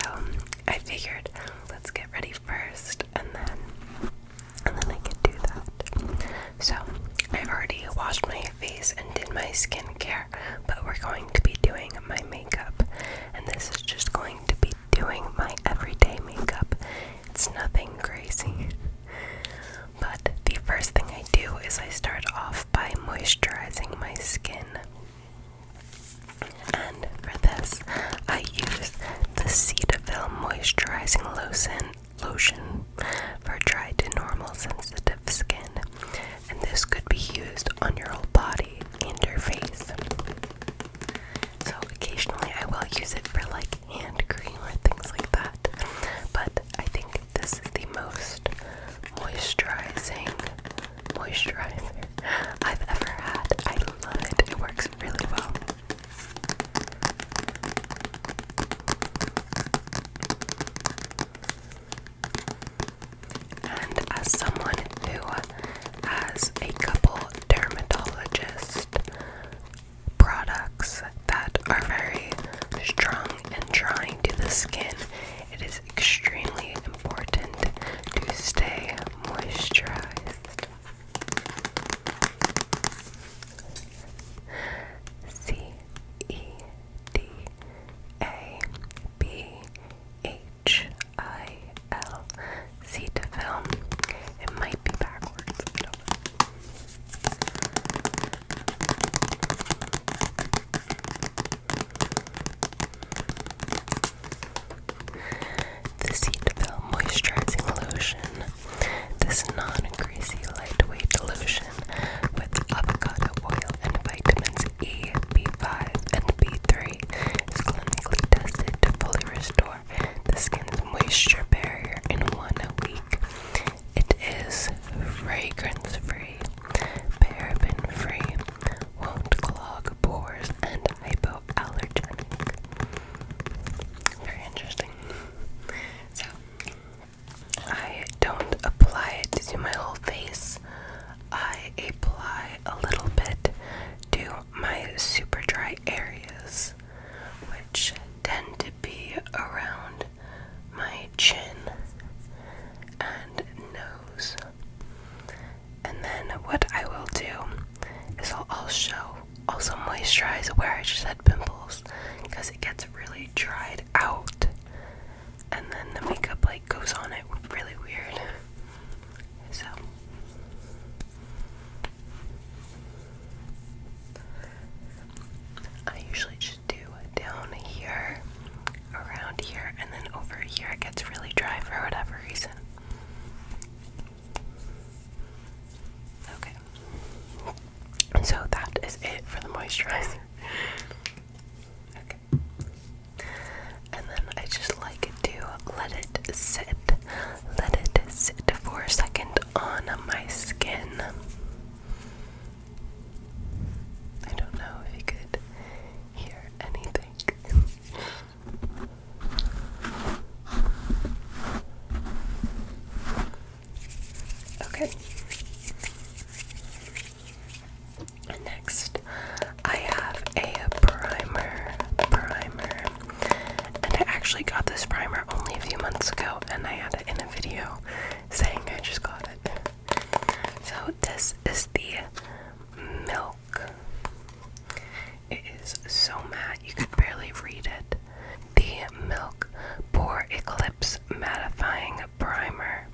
So I figured let's get ready first and then I can do that. So I already washed my face and did my skincare, but we're going to be doing my makeup, and this is just going to be doing my everyday makeup. It's nothing crazy. But the first thing I do is I start off by moisturizing my skin. And for this, I use the Cetaphil Moisturizing Lotion for dry to normal sensitive skin. And this could be used on your whole body and your face. So occasionally I will use it for like hand cream or things like that. But I think this is the most moisturizing moisturizer I've ever had. I love it. It works really well. And as someone who has a couple dermatologist products that are very strong and drying to the skin, it is extremely important to stay moisturized. Cetaphil. Cetaphil. It might be backwards. I don't know. The Cetaphil Moisturizing Lotion. This non-greasy lightweight lotion with avocado oil and vitamins E, B5, and B3 is clinically tested to fully restore the skin's moisture barrier in 1 week. It is fragrance-free, paraben-free, won't clog pores, and hypoallergenic. Very interesting. So, I don't apply it to my whole face. I apply a little bit to my super dry areas, which tend to be around my chin and nose. And then what I will do is I'll also moisturize where I just had pimples, because it gets really dried out and then the makeup like goes on it really weird. So I usually just do down here, around here, and then over here it gets really dry for whatever reason. Okay. So that is it for the moisturizer. Okay. And then I just like to let it sit for a second on my skin. I don't know if you could hear anything. Okay. And next, I have a primer. And I actually got this primer only a few months ago, and I had it in a video saying I just got it. So this is the Milk. It is so matte you could barely read it. The Milk Pore Eclipse Mattifying Primer.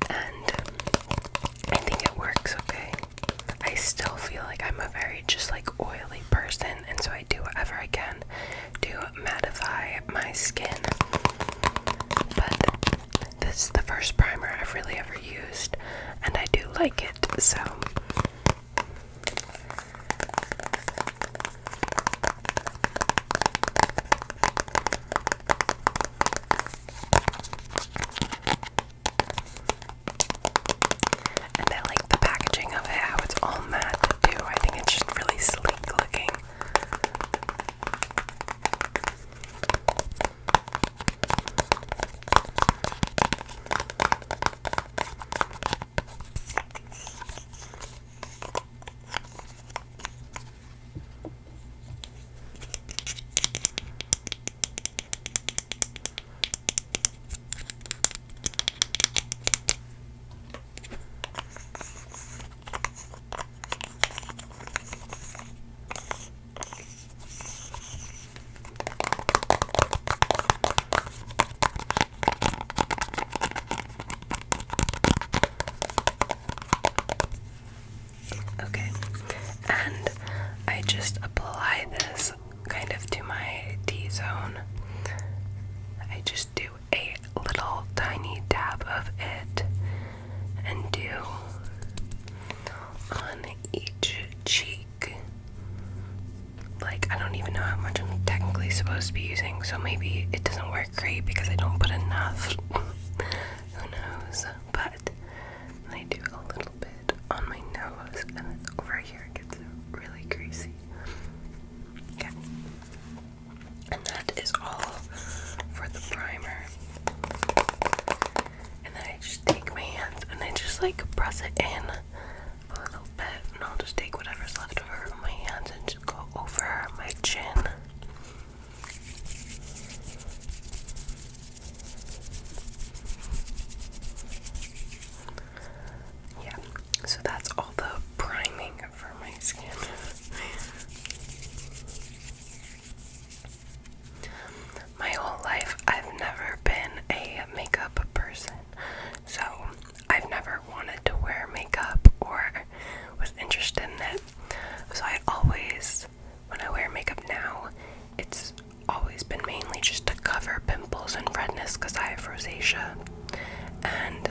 And I think it works okay. I still feel like I'm a very just like oily person, and so I do whatever I can to mattify my skin. But this is the first primer I've really ever used, and I do like it, so and I like the packaging of it, how it's all matte too. I think it's just really sleek looking. really supposed to be using, so maybe it doesn't work great because I don't put enough. Who knows? But I do a little bit on my nose, and then over here it gets really greasy. Okay. And that is all for the primer. And then I just take my hands and I just like press it in a little bit, and I'll just take whatever's left over my hands and just go over my chin. Yeah, so that's all the priming for my skin. My whole life, I've never been a makeup person, so I've never wanted to wear makeup or was interested in it. So I always, when I wear makeup now, it's always been mainly just to cover pimples and redness because I have rosacea. And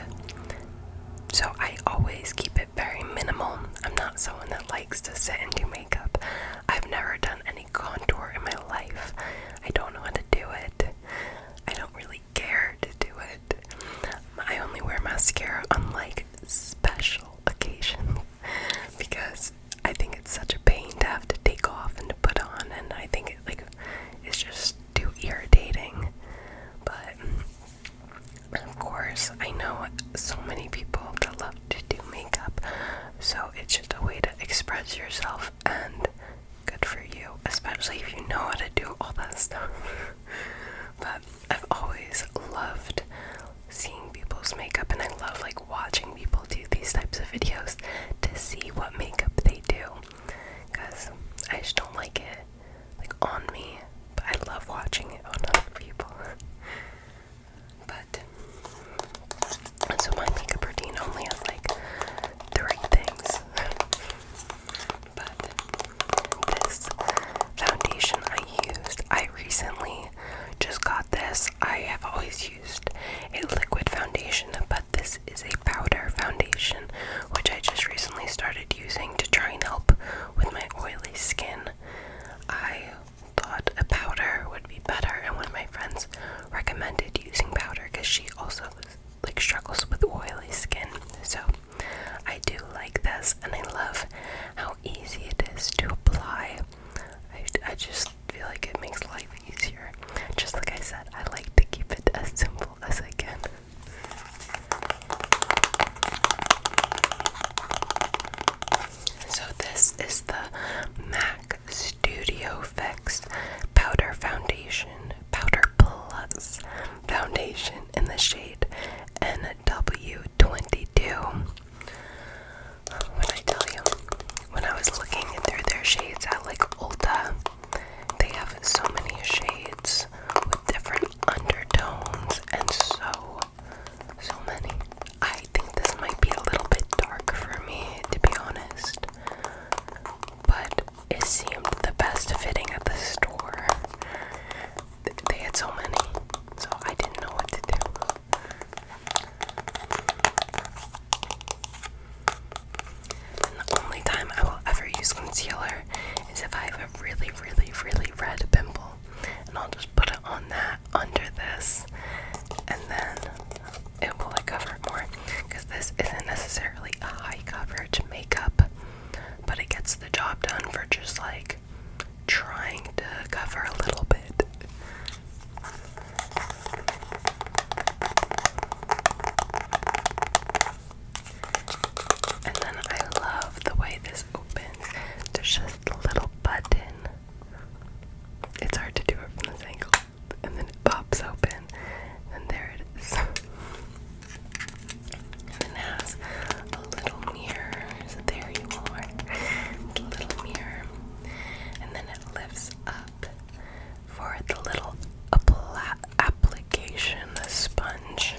so I always keep it very minimal. I'm not someone that likes to sit and do makeup. I've never done any contour in my life. I don't know how to do it. I don't really care to do it. I only wear mascara on like special occasions because I think it's such a pain to have to take off and to put on, and I think it's just too irritating. But of course, I know so many people that love to do makeup, so it's just a way to express yourself, and good for you, especially if you know how to do all that stuff. But I've always loved seeing people's makeup, and I love like watching people do these types of videos to see what makeup they do, because I just don't like it like on me, but I love watching it on other people. But so my makeup routine only has like 3 things. But this foundation I recently just got this. I have always used a liquid foundation, but this is a powder foundation, which I just recently started using to try and help with my oily skin. I thought a powder would be better, and one of my friends recommended using powder because she also like struggles with oily skin. So I do like this, and I love how easy it is to apply. I just feel like it makes life easier. Just like I said, I like to keep it as simple as I can. So this is the MAC Studio Fix Powder Foundation, Powder Plus Foundation in the shade NW22. When I tell you, when I was looking through their shades at like Ulta, they have so many shades with different undertones, and so many. I think this might be a little bit dark for me, to be honest, but it seemed the best fitting at the store. They had so many, so I didn't know what to do. And the only time I will ever use concealer is if I have a really, really, really red pimple, and I'll just put it on that under this, and then it will like cover it more, because this isn't necessarily a high coverage makeup, but it gets the job done for just like trying to cover a little bit. And then I love the way this opens. There's just a little button. It's hard to do it from this angle. And then it pops open. And there it is. And then it has a little mirror. So there you are. A little mirror. And then it lifts up for the little application sponge.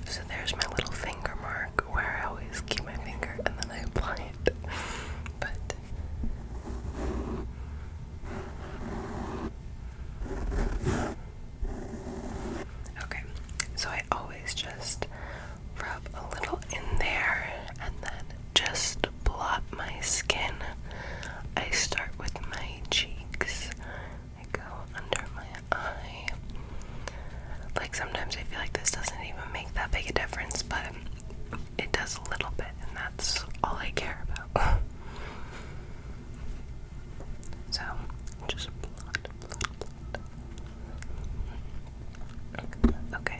So there's my little finger mark where I always keep my finger and then I apply it. But okay, so I always just rub a little in there and then just blot my skin. I just blot. Okay,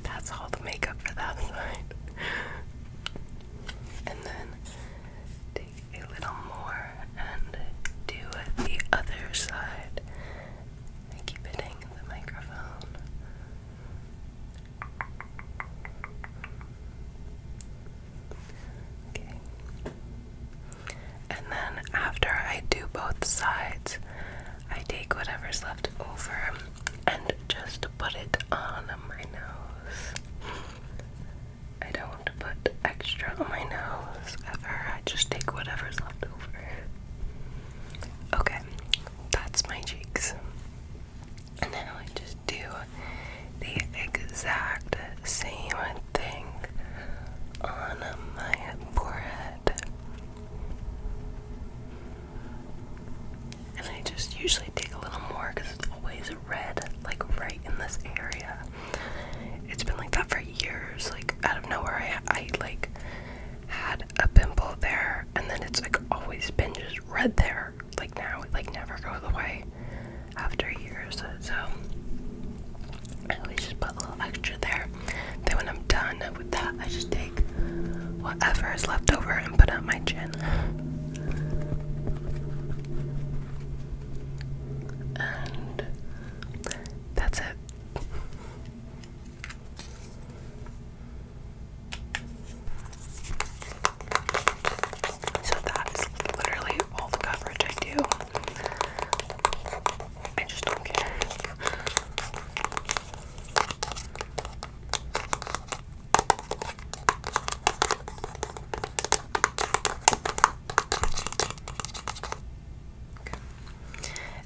that's all the makeup for that side. And then take a little more and do the other side. I keep hitting the microphone. Okay. And then after I do both sides, I take whatever's left over and just put it on my nose. I don't put extra on my nose ever. I just take whatever's left over. Okay, that's my cheeks. And now I just do the exact same thing on my forehead. And I just usually take a little more because it's always red, like right in this area. It's been like that for years. Like out of nowhere, I like had a pimple there, and then it's like always been just red there. Like now, it like never goes away after years. So I always just put a little extra there. Then when I'm done with that, I just take whatever is left over and put on my chin. And that's it. So that is literally all the coverage I do. I just don't care.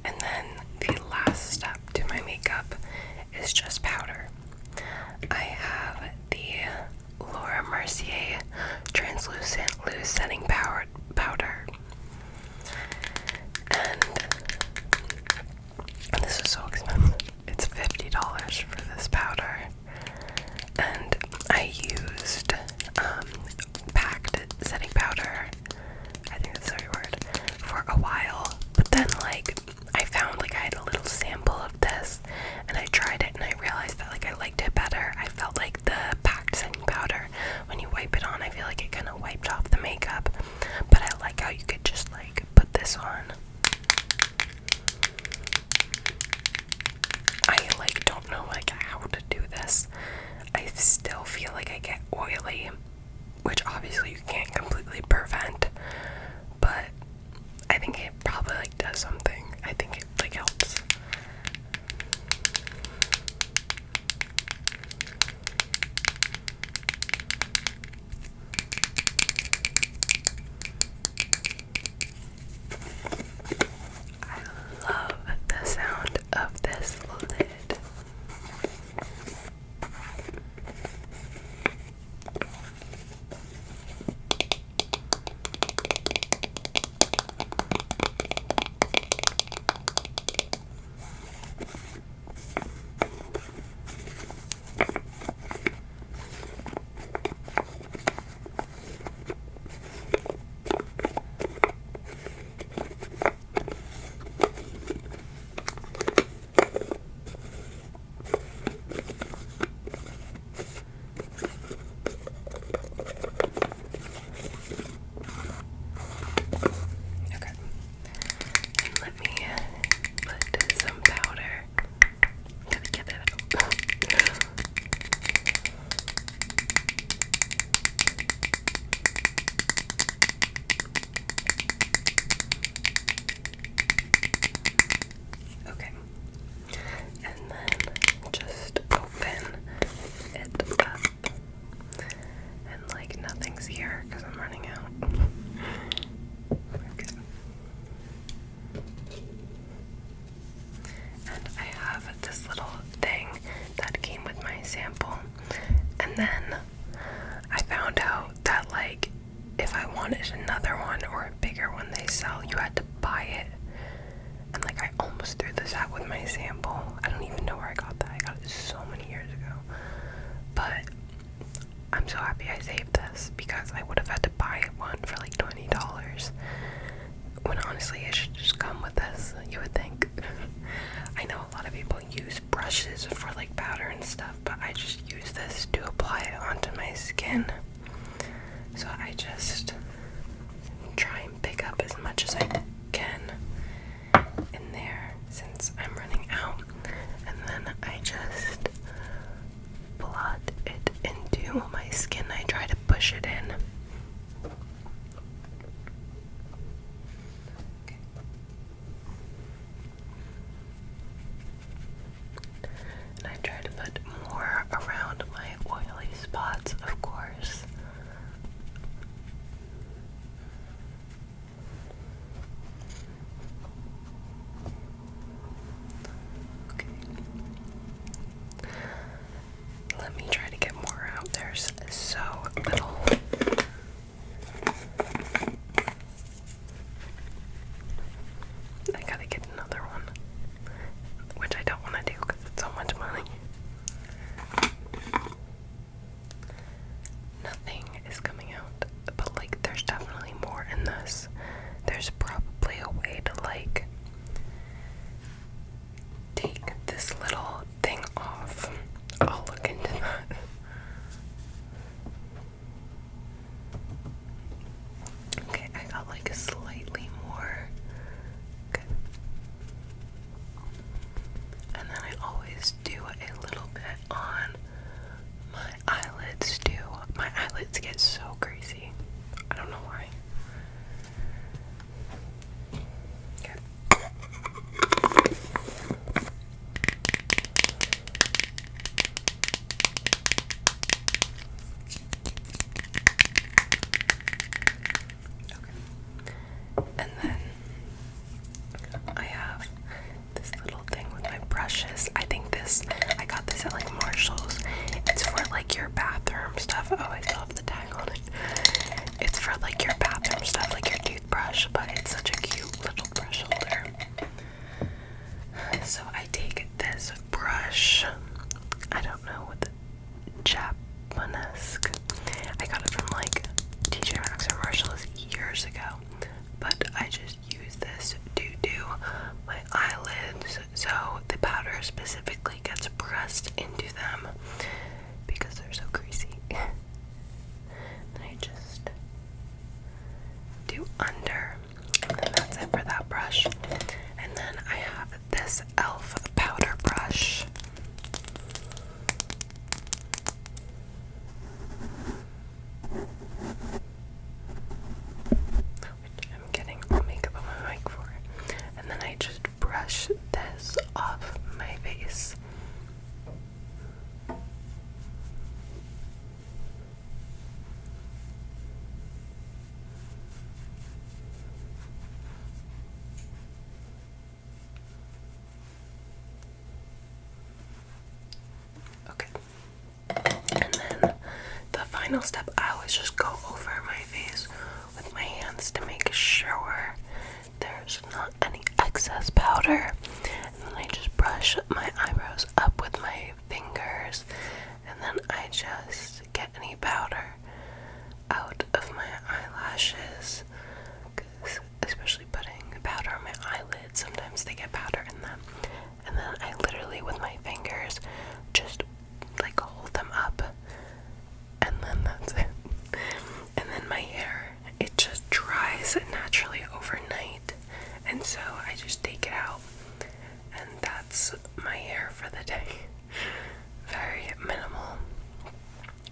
And then the last step to my makeup is just powder. I have the Laura Mercier Translucent Loose Setting Powder. And this is so expensive. It's $50 for this powder. And I used packed setting powder, I think that's the right word, for a while. But then like I found like I had a little sample of this and I tried it and I realized that like I liked it better. I felt like the packed setting powder, when you wipe it on, I feel like it kind of wiped off the makeup. But I like how you could just like put this on. I like don't know like how to do this. I still feel like I get oily, which obviously you can't completely prevent, but I think it probably like does something. I think it like helps. I love the sound of this lid. And then I found out that like if I wanted another one or a bigger one they sell, you had to buy it. And like I almost threw this out with my sample. I don't even know where I got that. I got it so many years ago. But I'm so happy I saved this because I would have had to buy one for like $20. When honestly it should just come with this. guess you would think. I know a lot of people use brushes for like powder and stuff, but I just use this to apply it onto my skin. So I just try and pick up as much as I can in there since I'm running out, and then I just blot it into my skin. I try to push it in. Okay. And I try to put more around my oily spots, of course. Okay. Let me try to get more out. There's so little. I gotta get another one, which I don't want to do because it's so much money. Nothing is coming out, but like there's definitely more in this. There's probably a way to like take this little thing off. I'll look into that. Okay, I got like a slightly more. Okay. And then I always do a little bit on my eyelids too. My eyelids get so greasy. I don't know why. Okay. And then I have this little thing with my brushes. I got this at like Marshall's. It's for like your bathroom stuff. Oh, I still have the tag on it. It's for like your bathroom stuff, like your toothbrush, but it's such a cute little brush holder. So I take this brush. I don't know what the Japanesque. I got it from like TJ Maxx or Marshall's years ago, but I just use this to do my eyelids, so the powder specifically gets pressed into them because they're so greasy. And I just do under, and then that's it for that brush. And then I have this e.l.f. powder brush. Which I'm getting all makeup on my mic for. And then I just brush this off my face. Okay. And then the final step, I always just go over my face with my hands to make sure there's not any excess powder. And then I just brush my eyebrows up with my fingers, and then I just get any powder out of my eyelashes, because especially putting powder on my eyelids, sometimes they get powder in them. And then I literally with my fingers just like hold them up, and then that's it. And then my hair, it just dries naturally overnight, and so I just take it out, and that's my hair for the day. Very minimal,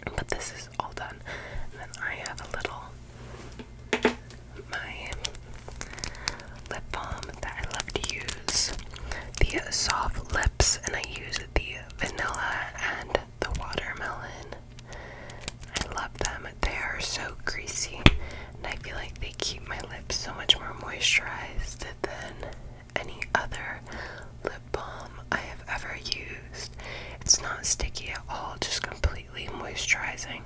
but this is all done. And then I have a little, my lip balm that I love to use, the Soft Lips, and I use the vanilla and the watermelon. I love them. They are so greasy, and I feel like they keep my lips so much more moisturized than any other lip balm I have ever used. It's not sticky at all, just completely moisturizing.